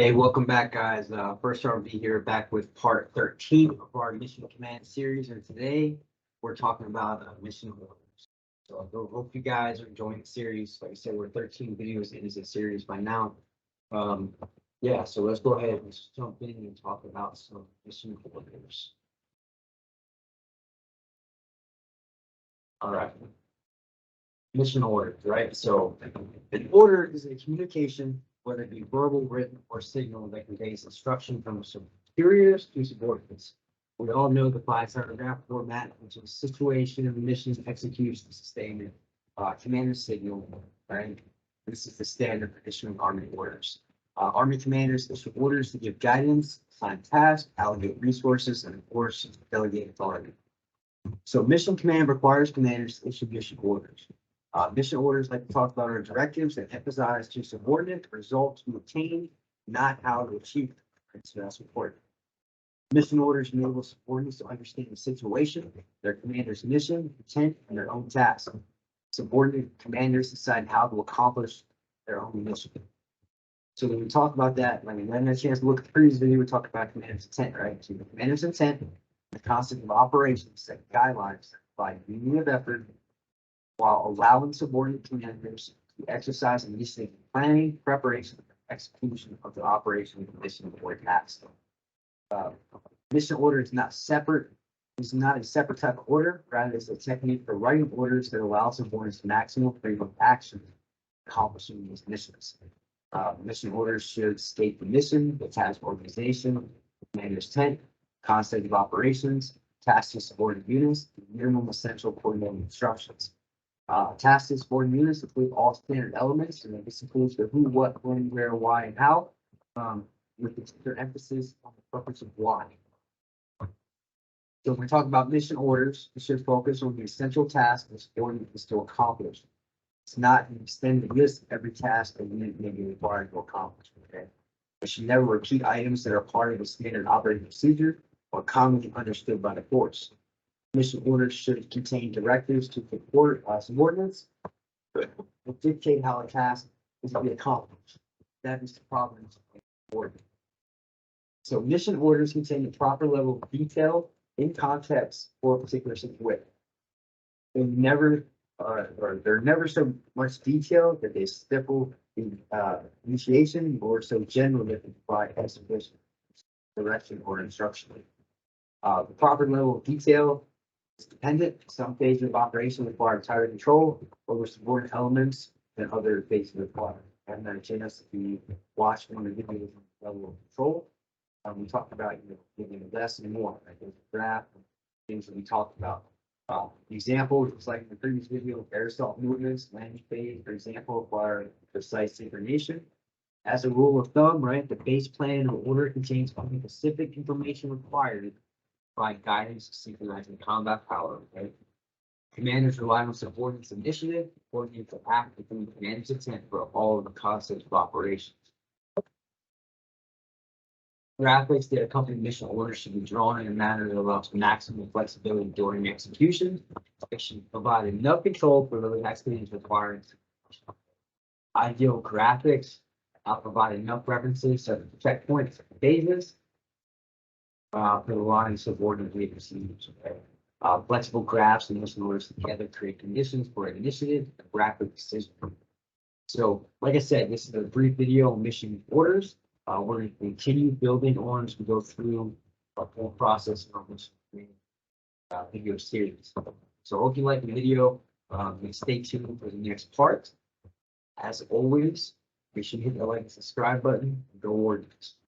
Hey, welcome back, guys. First, I'll be here back with part 13 of our mission command series, and today we're talking about mission orders. So I hope you guys are enjoying the series. Like I said, we're 13 videos into the series by now. Yeah, so let's go ahead and jump in and talk about some mission orders. All right. Mission orders, right? So an order is a communication, whether it be verbal, written, or signal, that conveys instruction from superiors to subordinates. We all know the 5-paragraph format, which is situation, mission, execution, sustainment, commander signal, right? This is the standard for issuing Army orders. Army commanders issue orders to give guidance, assign tasks, allocate resources, and of course, delegate authority. So mission command requires commanders to issue mission orders. Mission orders, like we talked about, are directives that emphasize to subordinate the result to obtain, not how to achieve them. Right? So that's important. Mission orders enable subordinates to understand the situation, their commander's mission, intent, and their own task. Subordinate commanders decide how to accomplish their own mission. So when we talk about that, like we had a chance to look at the previous video, we talked about commander's intent, right? So the commander's intent, the concept of operations, set guidelines by union of effort, while allowing subordinate commanders to exercise initiative in planning, preparation, and execution of the operation, mission, or task. Mission order is not separate. It's not a separate type of order. Rather, it's a technique for writing orders that allows subordinates maximum freedom of action, accomplishing these missions. Mission orders should state the mission, the task organization, the commander's intent, concept of operations, tasks to subordinate units, minimum essential coordinating instructions. Tasks to subordinate units include all standard elements, and this includes the who, what, when, where, why, and how, with particular emphasis on the purpose of why. So when we talk about mission orders, it should focus on the essential task the subordinate is to accomplish. It's not an extended list of every task the unit may be required to accomplish. Okay? It should never repeat items that are part of the standard operating procedure or commonly understood by the force. Mission orders should contain directives to support subordinates that dictate how a task is to be accomplished. That is the problem of the order. So mission orders contain the proper level of detail in context for a particular situation. They're never so much detail that they stifle the initiation, or so general that they provide insufficient direction or instruction. The proper level of detail is dependent. Some phases of operation require tighter control over subordinate elements than other phases require. And then a chance to watch one of the videos on the level of control. We talked about giving less and more. Right? There's a graph, things that we talked about. Examples, just like in the previous video, air assault movements, landing phase, for example, require precise synchronization. As a rule of thumb, right, the base plan or order contains only specific information required to provide guidance, synchronizing combat power. Right? Commanders rely on subordinates' initiative, coordinate to act within the commander's intent for all of the concepts of operations. Graphics that accompany mission orders should be drawn in a manner that allows maximum flexibility during execution. It should provide enough control for the activities required. Ideal graphics provide enough references to checkpoints and phases for the line subordinate procedures. Okay? Flexible graphs and mission orders together create conditions for an initiative and graphic decision. So, like I said, this is a brief video on mission orders. We're going to continue building on as we go through our whole process of this video series. So hope you like the video. Stay tuned for the next part. As always, be sure to hit the like and subscribe button and go orders.